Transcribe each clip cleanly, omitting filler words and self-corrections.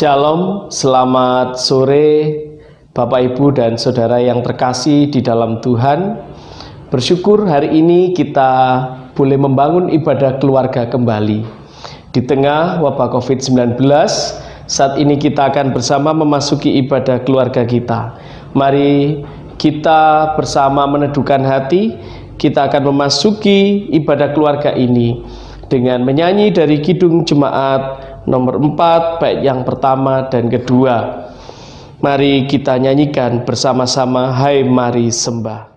Shalom, selamat sore Bapak Ibu dan Saudara yang terkasih di dalam Tuhan. Bersyukur hari ini kita boleh membangun ibadah keluarga kembali. Di tengah wabah COVID-19, saat ini kita akan bersama memasuki ibadah keluarga kita. Mari kita bersama meneduhkan hati, kita akan memasuki ibadah keluarga ini dengan menyanyi dari Kidung Jemaat nomor 4, bait yang pertama dan kedua. Mari kita nyanyikan bersama-sama, Hai Mari Sembah.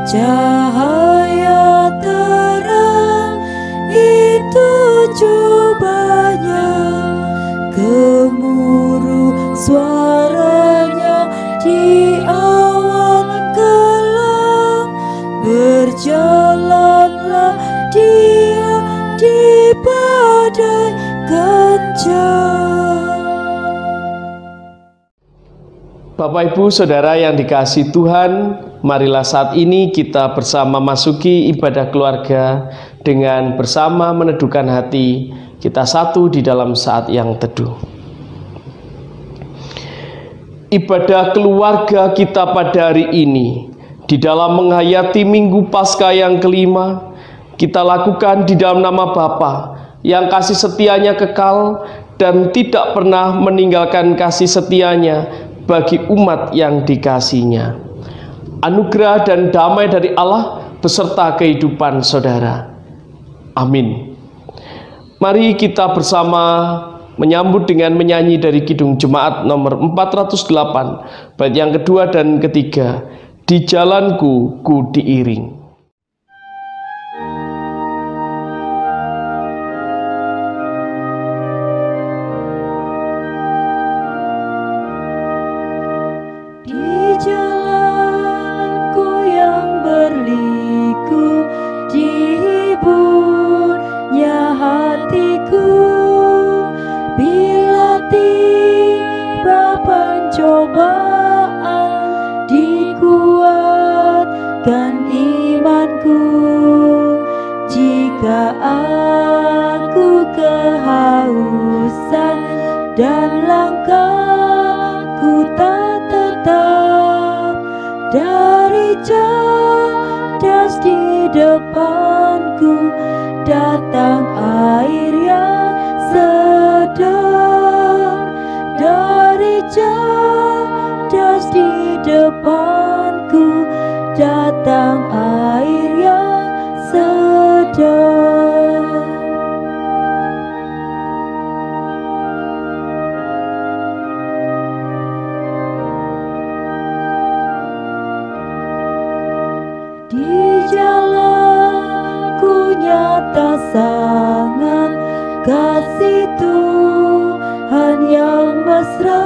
Cahaya terang itu cobanya, gemuruh suaranya di awan kelam. Berjalanlah dia di badai kencang. Bapak Ibu Saudara yang dikasihi Tuhan, marilah saat ini kita bersama masuki ibadah keluarga dengan bersama meneduhkan hati, kita satu di dalam saat yang teduh. Ibadah keluarga kita pada hari ini, di dalam menghayati Minggu Paskah yang kelima, kita lakukan di dalam nama Bapa yang kasih setianya kekal dan tidak pernah meninggalkan kasih setianya bagi umat yang dikasihinya. Anugerah dan damai dari Allah beserta kehidupan saudara. Amin. Mari kita bersama menyambut dengan menyanyi dari Kidung Jemaat nomor 408, bait yang kedua dan ketiga. Di jalanku ku diiring. Cobaan dikuatkan imanku, jika aku kehausan dan langkahku tak tetap, dari cadas di depanku datang air yang segar. Dari cadas di depanku datang air yang segar. Di jalanku nyata sangat kasih Tuhan yang mesra,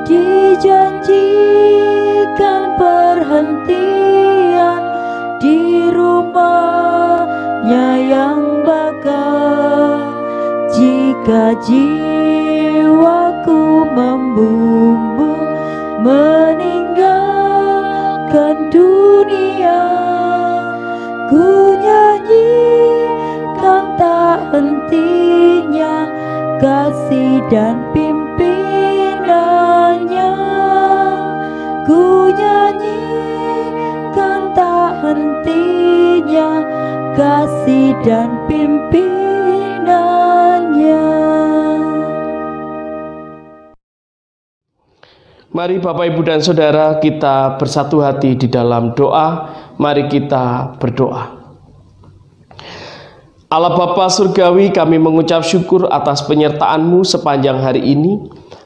dijanjikan perhentian di rumahnya yang bakal. Jika jiwaku membumbung meninggalkan dunia, ku nyanyikan tak hentinya kasih dan pimpinannya. Ku kasih dan pimpinannya. Mari Bapak, Ibu, dan Saudara, kita bersatu hati di dalam doa. Mari kita berdoa. Allah Bapa Surgawi, kami mengucap syukur atas penyertaan-Mu sepanjang hari ini.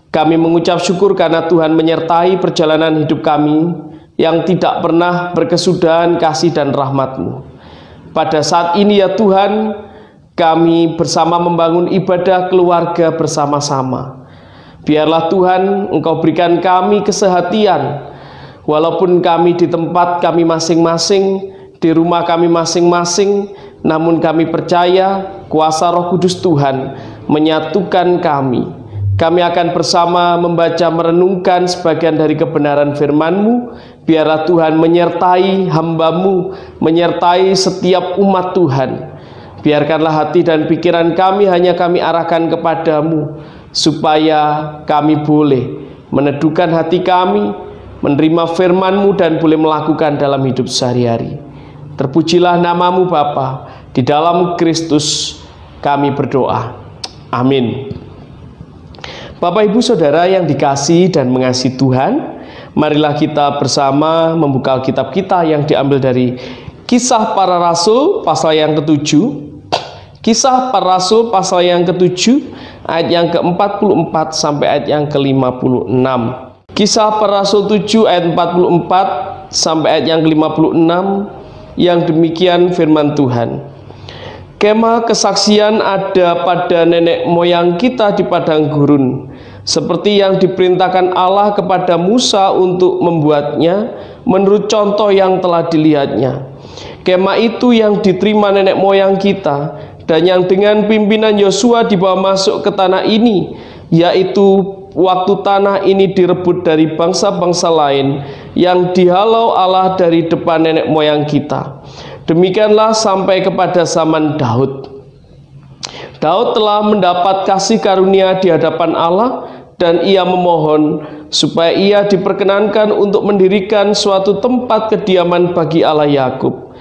Kami mengucap syukur karena Tuhan menyertai perjalanan hidup kami yang tidak pernah berkesudahan kasih dan rahmat-Mu. Pada saat ini ya Tuhan, kami bersama membangun ibadah keluarga bersama-sama. Biarlah Tuhan Engkau berikan kami kesehatian, walaupun kami di tempat kami masing-masing, di rumah kami masing-masing, namun kami percaya kuasa Roh Kudus Tuhan menyatukan kami. Kami akan bersama membaca merenungkan sebagian dari kebenaran firman-Mu. Biarlah Tuhan menyertai hamba-Mu, menyertai setiap umat Tuhan. Biarkanlah hati dan pikiran kami hanya kami arahkan kepadamu, supaya kami boleh meneduhkan hati kami, menerima firman-Mu dan boleh melakukan dalam hidup sehari-hari. Terpujilah nama-Mu Bapa, di dalam Kristus kami berdoa. Amin. Bapak, Ibu, Saudara yang dikasihi dan mengasihi Tuhan, marilah kita bersama membuka Alkitab kita yang diambil dari Kisah Para Rasul pasal yang ke-7. Kisah Para Rasul pasal yang ke-7 ayat yang ke-44 sampai ayat yang ke-56. Kisah Para Rasul 7 ayat 44 sampai ayat yang ke-56 yang demikian firman Tuhan. Kemah kesaksian ada pada nenek moyang kita di padang gurun, seperti yang diperintahkan Allah kepada Musa untuk membuatnya menurut contoh yang telah dilihatnya. Kemah itu yang diterima nenek moyang kita dan yang dengan pimpinan Yosua dibawa masuk ke tanah ini, yaitu waktu tanah ini direbut dari bangsa-bangsa lain yang dihalau Allah dari depan nenek moyang kita. Demikianlah sampai kepada zaman Daud. Daud telah mendapat kasih karunia di hadapan Allah dan ia memohon supaya ia diperkenankan untuk mendirikan suatu tempat kediaman bagi Allah Yakub.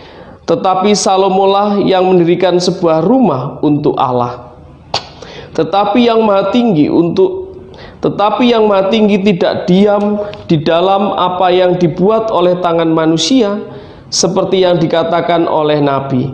Tetapi Salomolah yang mendirikan sebuah rumah untuk Allah. Tetapi yang Maha Tinggi tidak diam di dalam apa yang dibuat oleh tangan manusia, seperti yang dikatakan oleh Nabi.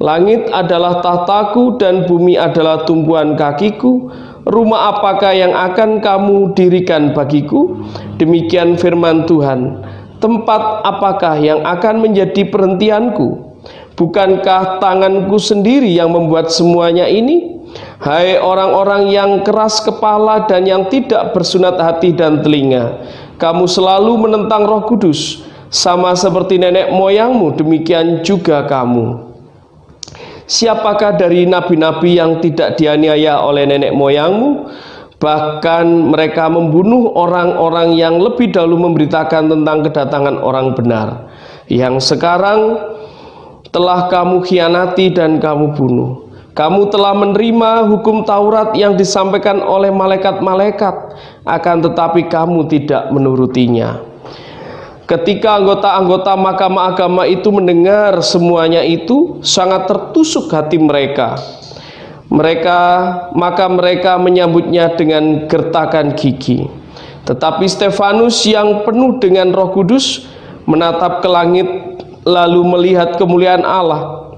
Langit adalah tahtaku dan bumi adalah tumpuan kakiku. Rumah apakah yang akan kamu dirikan bagiku? Demikian firman Tuhan. Tempat apakah yang akan menjadi perhentianku? Bukankah tanganku sendiri yang membuat semuanya ini? Hai orang-orang yang keras kepala dan yang tidak bersunat hati dan telinga, kamu selalu menentang Roh Kudus, sama seperti nenek moyangmu, demikian juga kamu. Siapakah dari nabi-nabi yang tidak dianiaya oleh nenek moyangmu? Bahkan mereka membunuh orang-orang yang lebih dahulu memberitakan tentang kedatangan orang benar, yang sekarang telah kamu khianati dan kamu bunuh. Kamu telah menerima hukum Taurat yang disampaikan oleh malaikat-malaikat, akan tetapi kamu tidak menurutinya. Ketika anggota-anggota mahkamah agama itu mendengar semuanya itu, sangat tertusuk hati mereka. Maka mereka menyambutnya dengan gertakan gigi. Tetapi Stefanus yang penuh dengan Roh Kudus menatap ke langit, lalu melihat kemuliaan Allah,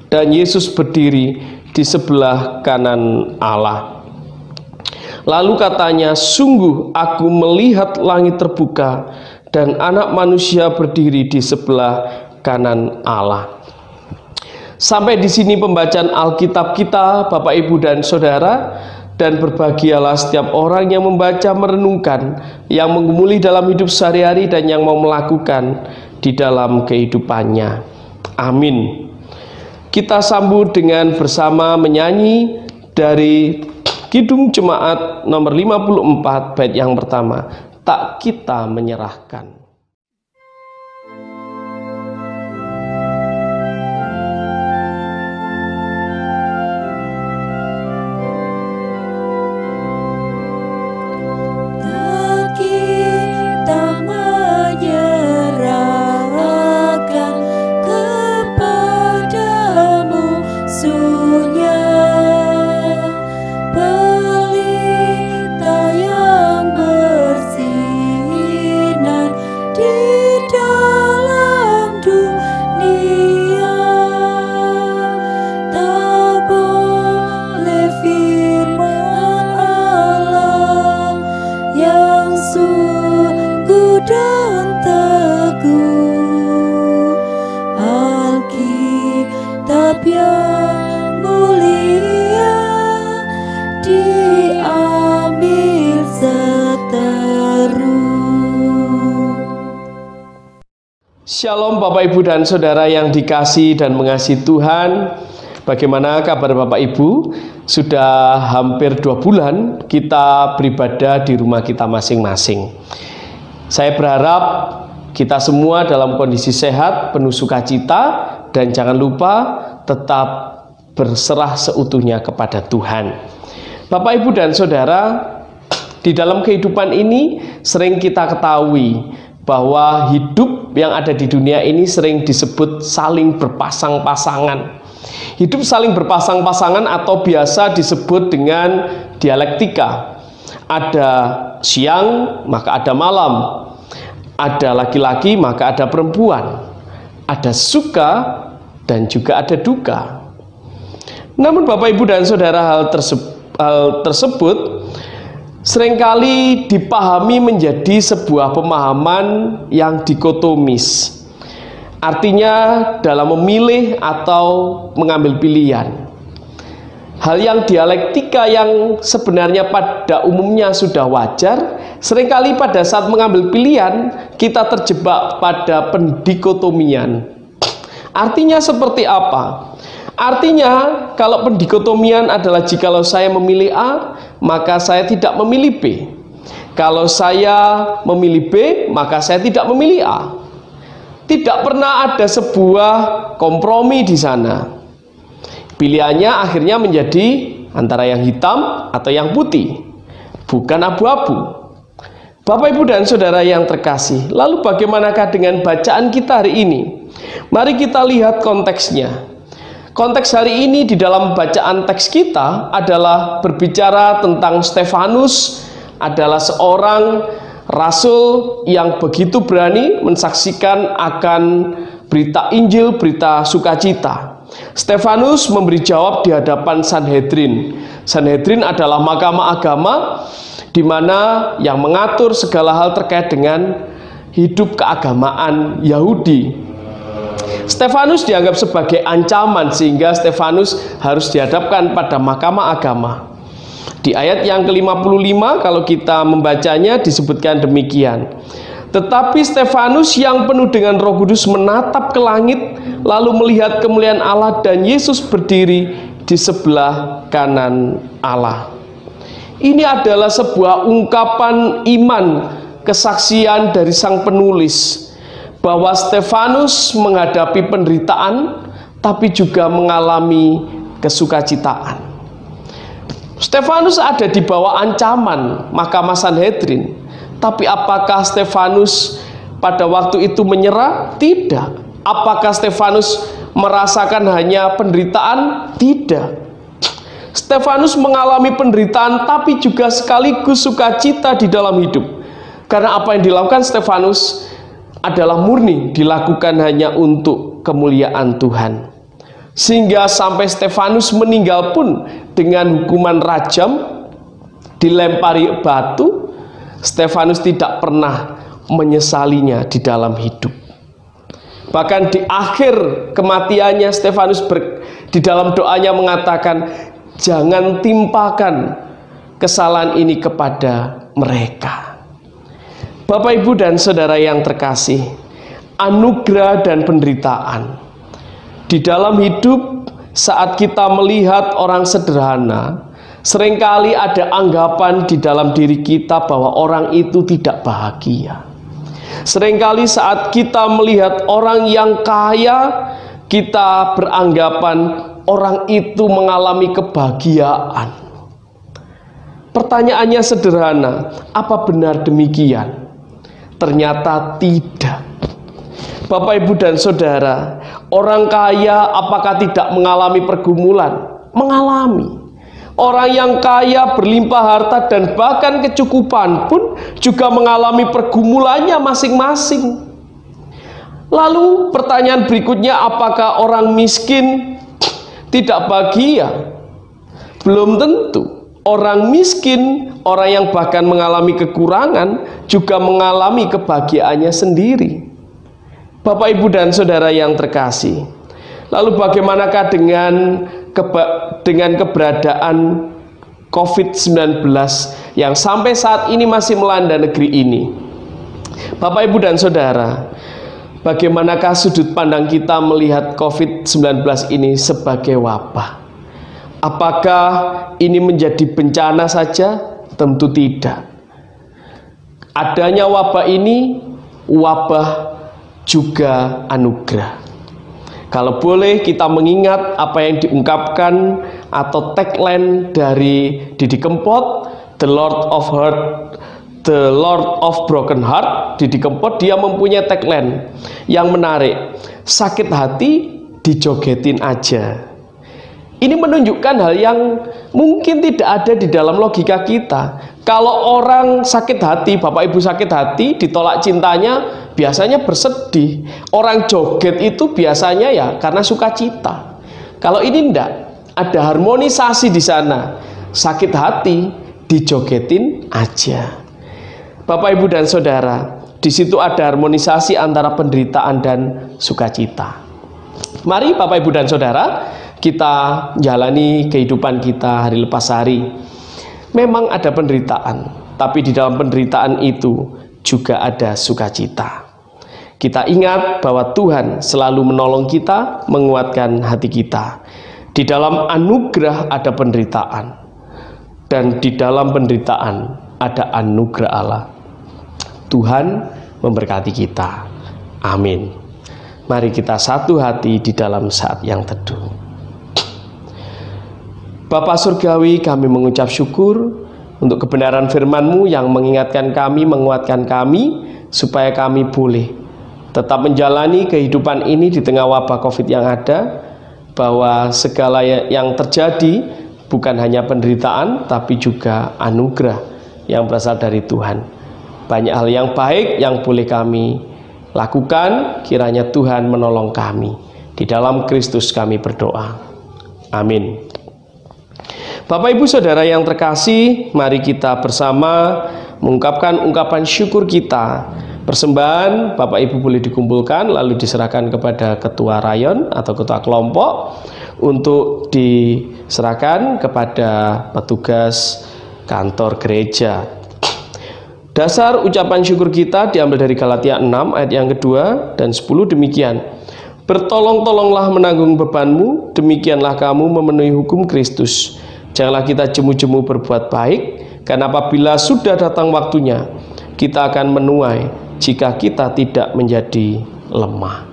dan Yesus berdiri di sebelah kanan Allah. Lalu katanya, sungguh aku melihat langit terbuka dan Anak Manusia berdiri di sebelah kanan Allah. Sampai di sini pembacaan Alkitab kita, Bapak, Ibu, dan Saudara. Dan berbahagialah setiap orang yang membaca, merenungkan, yang menggumuli dalam hidup sehari-hari dan yang mau melakukan di dalam kehidupannya. Amin. Kita sambut dengan bersama menyanyi dari Kidung Jemaat nomor 54 bait yang pertama, Tak Kita Menyerahkan. Menyerahkan kepada sungguh dan teguh, Alkitab yang mulia diambil seteru. Shalom Bapak Ibu dan Saudara yang dikasihi dan mengasihi Tuhan. Bagaimana kabar Bapak Ibu? Sudah hampir 2 bulan kita beribadah di rumah kita masing-masing. Saya berharap kita semua dalam kondisi sehat, penuh sukacita, dan jangan lupa tetap berserah seutuhnya kepada Tuhan. Bapak Ibu dan Saudara, di dalam kehidupan ini sering kita ketahui bahwa hidup yang ada di dunia ini sering disebut saling berpasang-pasangan. Hidup saling berpasang-pasangan atau biasa disebut dengan dialektika. Ada siang, maka ada malam. Ada laki-laki, maka ada perempuan. Ada suka dan juga ada duka. Namun Bapak Ibu dan Saudara, hal tersebut seringkali dipahami menjadi sebuah pemahaman yang dikotomis. Artinya dalam memilih atau mengambil pilihan. Hal yang dialektika yang sebenarnya pada umumnya sudah wajar, seringkali pada saat mengambil pilihan kita terjebak pada pendikotomian. Artinya seperti apa? Artinya kalau pendikotomian adalah jikalau saya memilih A, maka saya tidak memilih B. Kalau saya memilih B, maka saya tidak memilih A. Tidak pernah ada sebuah kompromi di sana. Pilihannya akhirnya menjadi antara yang hitam atau yang putih, bukan abu-abu. Bapak Ibu dan Saudara yang terkasih, lalu bagaimanakah dengan bacaan kita hari ini? Mari kita lihat konteksnya. Konteks hari ini di dalam bacaan teks kita adalah berbicara tentang Stefanus adalah seorang rasul yang begitu berani mensaksikan akan berita Injil, berita sukacita. Stefanus memberi jawab di hadapan Sanhedrin. Sanhedrin adalah mahkamah agama di mana yang mengatur segala hal terkait dengan hidup keagamaan Yahudi. Stefanus dianggap sebagai ancaman sehingga Stefanus harus dihadapkan pada mahkamah agama. Di ayat yang ke-55 kalau kita membacanya disebutkan demikian. Tetapi Stefanus yang penuh dengan Roh Kudus menatap ke langit lalu melihat kemuliaan Allah dan Yesus berdiri di sebelah kanan Allah. Ini adalah sebuah ungkapan iman, kesaksian dari sang penulis bahwa Stefanus menghadapi penderitaan tapi juga mengalami kesukacitaan. Stefanus ada di bawah ancaman mahkamah Sanhedrin. Tapi apakah Stefanus pada waktu itu menyerah? Tidak. Apakah Stefanus merasakan hanya penderitaan? Tidak. Stefanus mengalami penderitaan tapi juga sekaligus sukacita di dalam hidup. Karena apa yang dilakukan Stefanus adalah murni dilakukan hanya untuk kemuliaan Tuhan. Sehingga sampai Stefanus meninggal pun dengan hukuman rajam, dilempari batu, Stefanus tidak pernah menyesalinya di dalam hidup. Bahkan di akhir kematiannya Stefanus di dalam doanya mengatakan, jangan timpakan kesalahan ini kepada mereka. Bapak Ibu dan Saudara yang terkasih, anugerah dan penderitaan di dalam hidup saat kita melihat orang sederhana, seringkali ada anggapan di dalam diri kita bahwa orang itu tidak bahagia. Seringkali saat kita melihat orang yang kaya, kita beranggapan orang itu mengalami kebahagiaan. Pertanyaannya sederhana, apa benar demikian? Ternyata tidak. Bapak, Ibu, dan Saudara, orang kaya apakah tidak mengalami pergumulan? Mengalami. Orang yang kaya, berlimpah harta, dan bahkan kecukupan pun juga mengalami pergumulannya masing-masing. Lalu pertanyaan berikutnya, apakah orang miskin tidak bahagia? Belum tentu. Orang miskin, Orang yang bahkan mengalami kekurangan juga mengalami kebahagiaannya sendiri. Bapak, Ibu, dan Saudara yang terkasih, lalu bagaimanakah dengan keberadaan COVID-19 yang sampai saat ini masih melanda negeri ini? Bapak, Ibu, dan Saudara, bagaimanakah sudut pandang kita melihat COVID-19 ini sebagai wabah? Apakah ini menjadi bencana saja? Tentu tidak. Adanya wabah ini, wabah juga anugerah. Kalau boleh kita mengingat apa yang diungkapkan atau tagline dari Didi Kempot, The Lord of Broken Heart. Didi Kempot dia mempunyai tagline yang menarik, sakit hati dijogetin aja. Ini menunjukkan hal yang mungkin tidak ada di dalam logika kita. Kalau orang sakit hati, Bapak Ibu sakit hati, ditolak cintanya, biasanya bersedih. Orang joget itu biasanya ya karena sukacita. Kalau ini enggak, ada harmonisasi di sana. Sakit hati dijogetin aja. Bapak, Ibu, dan Saudara, di situ ada harmonisasi antara penderitaan dan sukacita. Mari Bapak, Ibu, dan Saudara, kita jalani kehidupan kita hari lepas hari. Memang ada penderitaan, tapi di dalam penderitaan itu juga ada sukacita. Kita ingat bahwa Tuhan selalu menolong kita, menguatkan hati kita. Di dalam anugerah ada penderitaan, dan di dalam penderitaan ada anugerah Allah. Tuhan memberkati kita. Amin. Mari kita satu hati di dalam saat yang teduh. Bapa Surgawi, kami mengucap syukur untuk kebenaran firman-Mu yang mengingatkan kami, menguatkan kami, supaya kami boleh tetap menjalani kehidupan ini di tengah wabah COVID yang ada, bahwa segala yang terjadi bukan hanya penderitaan, tapi juga anugerah yang berasal dari Tuhan. Banyak hal yang baik yang boleh kami lakukan, kiranya Tuhan menolong kami. Di dalam Kristus kami berdoa. Amin. Bapak, Ibu, Saudara yang terkasih, mari kita bersama mengungkapkan ungkapan syukur kita. Persembahan Bapak Ibu boleh dikumpulkan lalu diserahkan kepada ketua rayon atau ketua kelompok untuk diserahkan kepada petugas kantor gereja. Dasar ucapan syukur kita diambil dari Galatia 6 ayat yang kedua dan 10 demikian. Bertolong-tolonglah menanggung bebanmu, demikianlah kamu memenuhi hukum Kristus. Janganlah kita jemu-jemu berbuat baik, karena apabila sudah datang waktunya, kita akan menuai jika kita tidak menjadi lemah.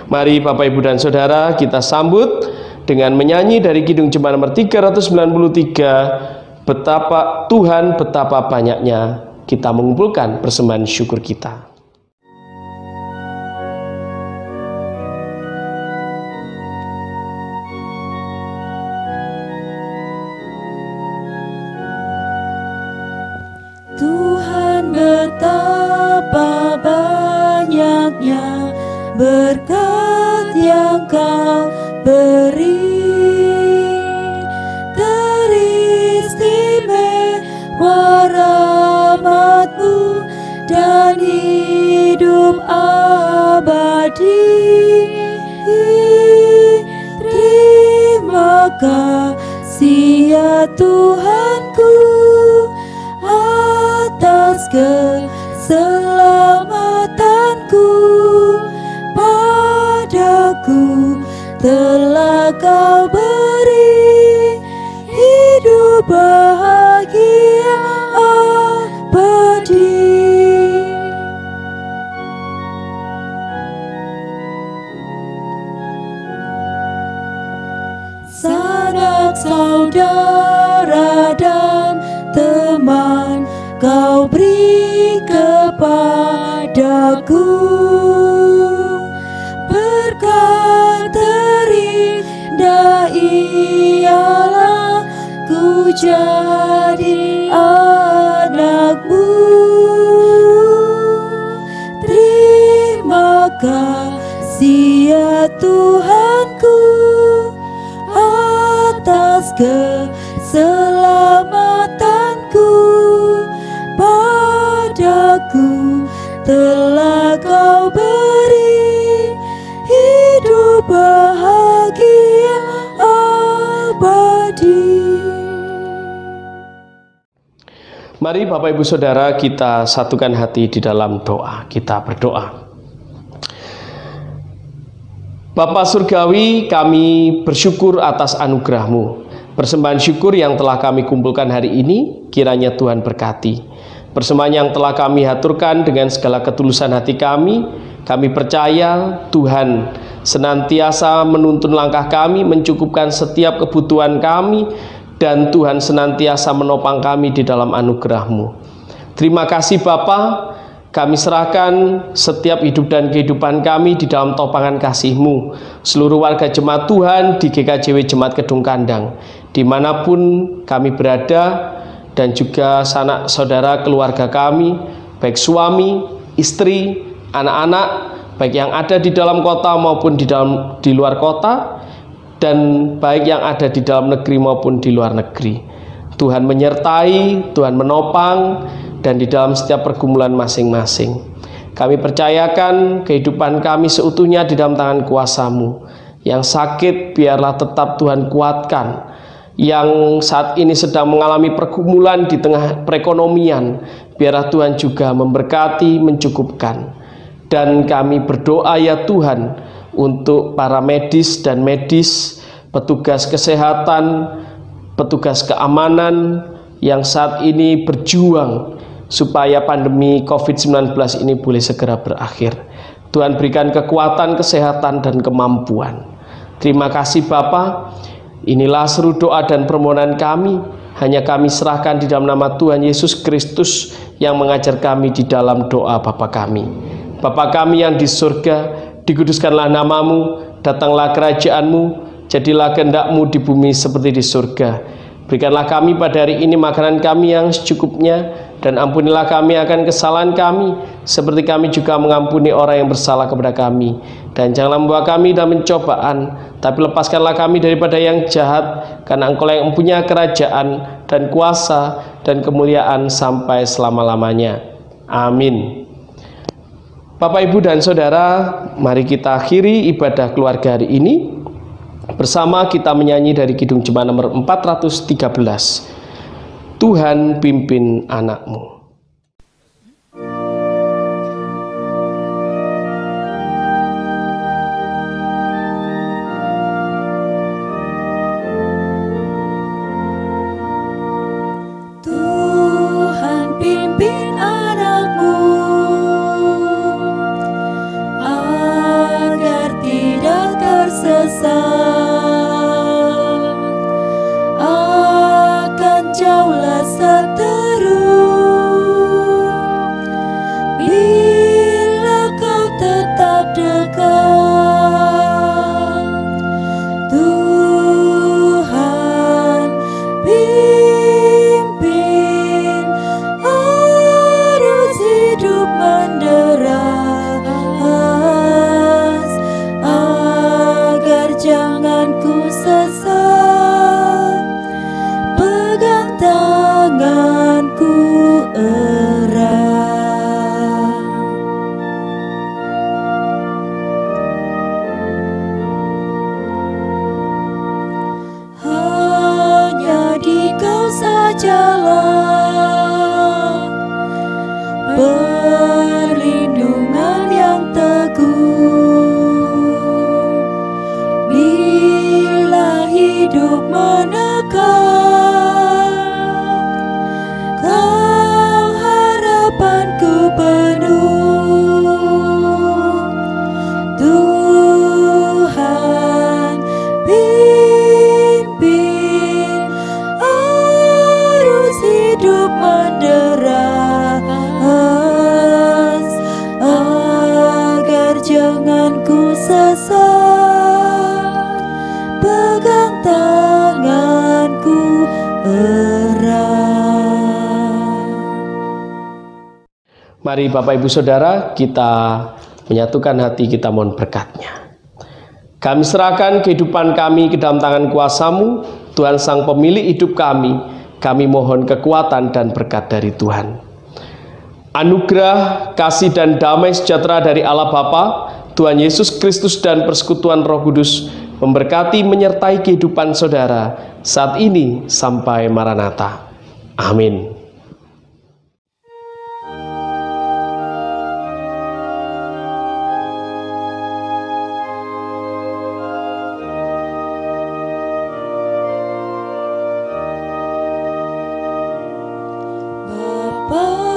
Mari Bapak, Ibu, dan Saudara, kita sambut dengan menyanyi dari Kidung Jemaat nomor 393, betapa Tuhan, betapa banyaknya. Kita mengumpulkan persembahan syukur kita. Betapa banyaknya berkat yang Kau beri, teristimewa rahmat-Mu dan hidup abadi. Terima kasih ya Tuhanku atas keselamatanku, padaku telah Kau beri hidup bahagia abadi. Sanak saudara dan teman Kau beri kepadaku, berkat terindah ialah ku jadi anak-Mu. Terima kasih ya Tuhanku atas keselamatanku, padaku, telah Kau beri hidup bahagia abadi. Mari Bapak Ibu Saudara, kita satukan hati di dalam doa. Kita berdoa. Bapa Surgawi, kami bersyukur atas anugerah-Mu. Persembahan syukur yang telah kami kumpulkan hari ini, kiranya Tuhan berkati. Persembahan yang telah kami haturkan dengan segala ketulusan hati kami percaya Tuhan senantiasa menuntun langkah kami, mencukupkan setiap kebutuhan kami, dan Tuhan senantiasa menopang kami di dalam anugerah-Mu. Terima kasih Bapa, kami serahkan setiap hidup dan kehidupan kami di dalam topangan kasih-Mu. Seluruh warga jemaat Tuhan di GKJW Jemaat Kedung Kandang, dimanapun kami berada, dan juga sanak saudara keluarga kami, baik suami, istri, anak-anak, baik yang ada di dalam kota maupun di luar kota, dan baik yang ada di dalam negeri maupun di luar negeri. Tuhan menyertai, Tuhan menopang, dan di dalam setiap pergumulan masing-masing. Kami percayakan kehidupan kami seutuhnya di dalam tangan kuasa-Mu. Yang sakit biarlah tetap Tuhan kuatkan. Yang saat ini sedang mengalami pergumulan di tengah perekonomian, biarlah Tuhan juga memberkati, mencukupkan. Dan kami berdoa ya Tuhan, untuk para medis dan medis, petugas kesehatan, petugas keamanan yang saat ini berjuang supaya pandemi COVID-19 ini boleh segera berakhir. Tuhan berikan kekuatan, kesehatan, dan kemampuan. Terima kasih Bapa. Inilah seru doa dan permohonan kami. Hanya kami serahkan di dalam nama Tuhan Yesus Kristus yang mengajar kami di dalam doa Bapa kami. Bapa kami yang di surga, dikuduskanlah nama-Mu, datanglah kerajaan-Mu, jadilah kehendak-Mu di bumi seperti di surga. Berikanlah kami pada hari ini makanan kami yang secukupnya, dan ampunilah kami akan kesalahan kami, seperti kami juga mengampuni orang yang bersalah kepada kami. Dan janganlah membawa kami dalam pencobaan, tapi lepaskanlah kami daripada yang jahat, karena Engkau yang mempunyai kerajaan dan kuasa dan kemuliaan sampai selama-lamanya. Amin. Bapak, Ibu, dan Saudara, mari kita akhiri ibadah keluarga hari ini. Bersama kita menyanyi dari Kidung Jemaat nomor 413. Tuhan pimpin anak-Mu. Tuhan pimpin anak-Mu agar tidak tersesat. Jauhlah seteru bila Kau tetap dekat. Tuhan pimpin arus hidup menderas, agar jangan ku sesat. Tanganku erat, hanya di Kau sajalah perlindungan yang teguh. Bila hidup menekan, harapanku penuh. Tuhan pimpin arus hidup menderas, agar jangan ku sesat. Pegang tanganku erat. Mari Bapak Ibu Saudara, kita menyatukan hati, kita mohon berkat-Nya. Kami serahkan kehidupan kami ke dalam tangan kuasa-Mu, Tuhan Sang Pemilik hidup kami. Kami mohon kekuatan dan berkat dari Tuhan. Anugerah, kasih dan damai sejahtera dari Allah Bapa, Tuhan Yesus Kristus dan persekutuan Roh Kudus memberkati menyertai kehidupan saudara saat ini sampai Maranatha. Amin. Bapa